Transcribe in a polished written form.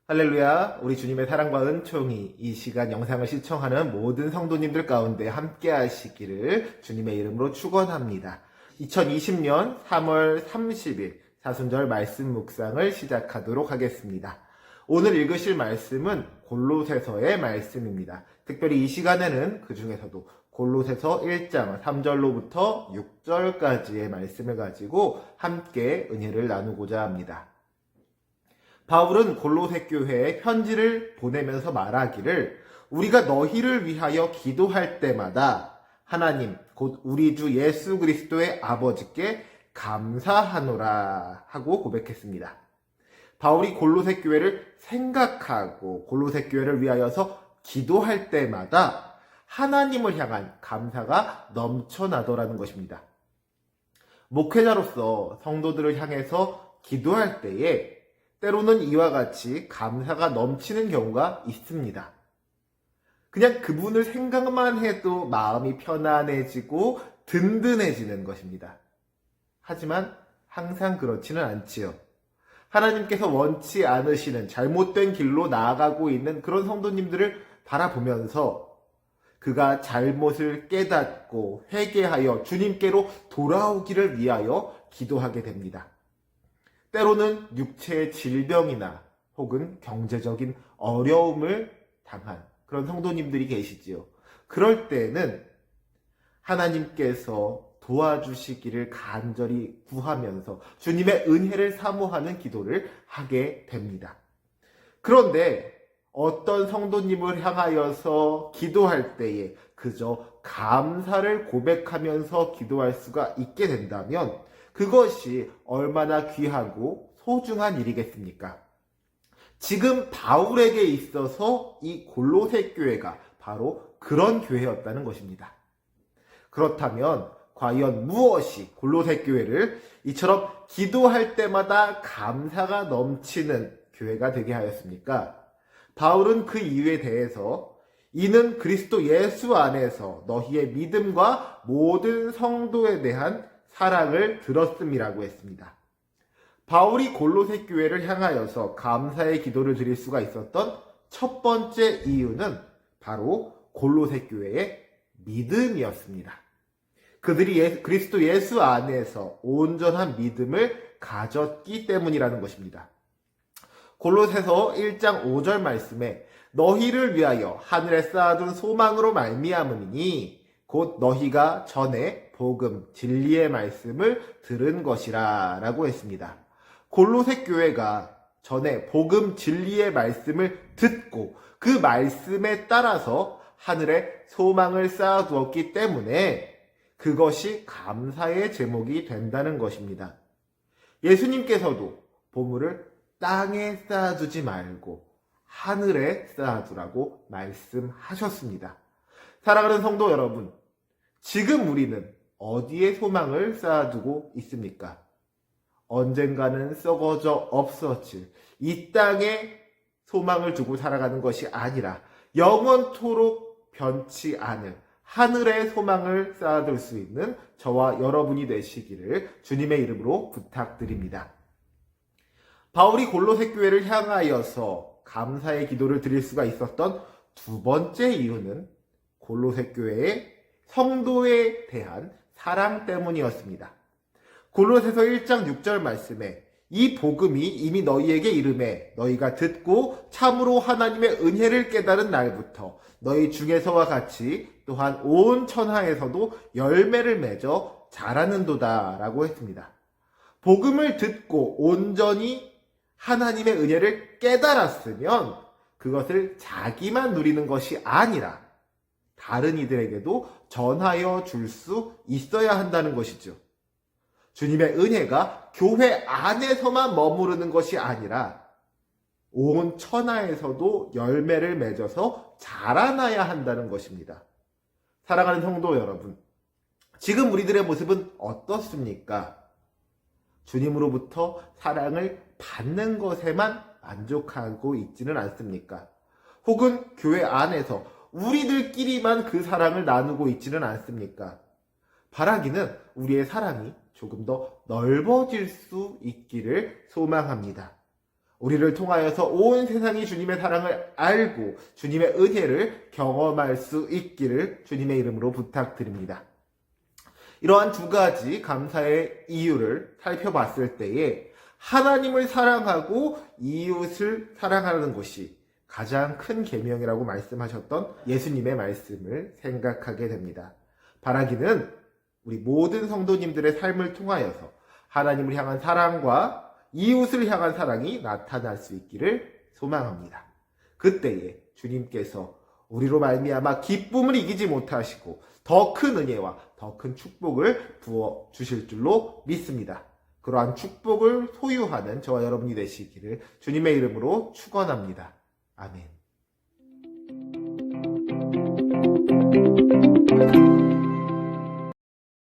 할렐루야, 우리 주님의 사랑과 은총이 이 시간 영상을 시청하는 모든 성도님들 가운데 함께 하시기를 주님의 이름으로 축원합니다. 2020년 3월 30일 사순절 말씀 묵상을 시작하도록 하겠습니다. 오늘 읽으실 말씀은 골로새서의 말씀입니다. 특별히 이 시간에는 그 중에서도 골로새서 1장 3절로부터 6절까지의 말씀을 가지고 함께 은혜를 나누고자 합니다. 바울은 골로새 교회에 편지를 보내면서 말하기를 우리가 너희를 위하여 기도할 때마다 하나님 곧 우리 주 예수 그리스도의 아버지께 감사하노라 하고 고백했습니다. 바울이 골로새 교회를 생각하고 골로새 교회를 위하여서 기도할 때마다 하나님을 향한 감사가 넘쳐나더라는 것입니다. 목회자로서 성도들을 향해서 기도할 때에 때로는 이와 같이 감사가 넘치는 경우가 있습니다. 그냥 그분을 생각만 해도 마음이 편안해지고 든든해지는 것입니다. 하지만 항상 그렇지는 않지요. 하나님께서 원치 않으시는 잘못된 길로 나아가고 있는 그런 성도님들을 바라보면서 그가 잘못을 깨닫고 회개하여 주님께로 돌아오기를 위하여 기도하게 됩니다. 때로는 육체의 질병이나 혹은 경제적인 어려움을 당한 그런 성도님들이 계시지요. 그럴 때는 하나님께서 도와주시기를 간절히 구하면서 주님의 은혜를 사모하는 기도를 하게 됩니다. 그런데 어떤 성도님을 향하여서 기도할 때에 그저 감사를 고백하면서 기도할 수가 있게 된다면 그것이 얼마나 귀하고 소중한 일이겠습니까? 지금 바울에게 있어서 이 골로새 교회가 바로 그런 교회였다는 것입니다. 그렇다면 과연 무엇이 골로새 교회를 이처럼 기도할 때마다 감사가 넘치는 교회가 되게 하였습니까? 바울은 그 이유에 대해서 이는 그리스도 예수 안에서 너희의 믿음과 모든 성도에 대한 사랑을 들었음이라고 했습니다. 바울이 골로새 교회를 향하여서 감사의 기도를 드릴 수가 있었던 첫 번째 이유는 바로 골로새 교회의 믿음이었습니다. 그들이 그리스도 예수 안에서 온전한 믿음을 가졌기 때문이라는 것입니다. 골로새서 1장 5절 말씀에 너희를 위하여 하늘에 쌓아둔 소망으로 말미암으니 곧 너희가 전에 복음, 진리의 말씀을 들은 것이라 라고 했습니다. 골로새 교회가 전에 복음, 진리의 말씀을 듣고 그 말씀에 따라서 하늘에 소망을 쌓아두었기 때문에 그것이 감사의 제목이 된다는 것입니다. 예수님께서도 보물을 땅에 쌓아두지 말고 하늘에 쌓아두라고 말씀하셨습니다. 사랑하는 성도 여러분, 지금 우리는 어디에 소망을 쌓아두고 있습니까? 언젠가는 썩어져 없어질 이 땅에 소망을 두고 살아가는 것이 아니라 영원토록 변치 않을 하늘의 소망을 쌓아둘 수 있는 저와 여러분이 되시기를 주님의 이름으로 부탁드립니다. 바울이 골로새 교회를 향하여서 감사의 기도를 드릴 수가 있었던 두 번째 이유는 골로새 교회의 성도에 대한 사랑 때문이었습니다. 골로새서 1장 6절 말씀에 이 복음이 이미 너희에게 이르매 너희가 듣고 참으로 하나님의 은혜를 깨달은 날부터 너희 중에서와 같이 또한 온 천하에서도 열매를 맺어 자라는도다 라고 했습니다. 복음을 듣고 온전히 하나님의 은혜를 깨달았으면 그것을 자기만 누리는 것이 아니라 다른 이들에게도 전하여 줄 수 있어야 한다는 것이죠. 주님의 은혜가 교회 안에서만 머무르는 것이 아니라 온 천하에서도 열매를 맺어서 자라나야 한다는 것입니다. 사랑하는 성도 여러분, 지금 우리들의 모습은 어떻습니까? 주님으로부터 사랑을 받는 것에만 만족하고 있지는 않습니까? 혹은 교회 안에서 우리들끼리만 그 사랑을 나누고 있지는 않습니까? 바라기는 우리의 사랑이 조금 더 넓어질 수 있기를 소망합니다. 우리를 통하여서 온 세상이 주님의 사랑을 알고 주님의 은혜를 경험할 수 있기를 주님의 이름으로 부탁드립니다. 이러한 두 가지 감사의 이유를 살펴봤을 때에 하나님을 사랑하고 이웃을 사랑하는 것이 가장 큰 계명이라고 말씀하셨던 예수님의 말씀을 생각하게 됩니다. 바라기는 우리 모든 성도님들의 삶을 통하여서 하나님을 향한 사랑과 이웃을 향한 사랑이 나타날 수 있기를 소망합니다. 그때에 주님께서 우리로 말미암아 기쁨을 이기지 못하시고 더 큰 은혜와 더 큰 축복을 부어 주실 줄로 믿습니다. 그러한 축복을 소유하는 저와 여러분이 되시기를 주님의 이름으로 축원합니다. 아멘.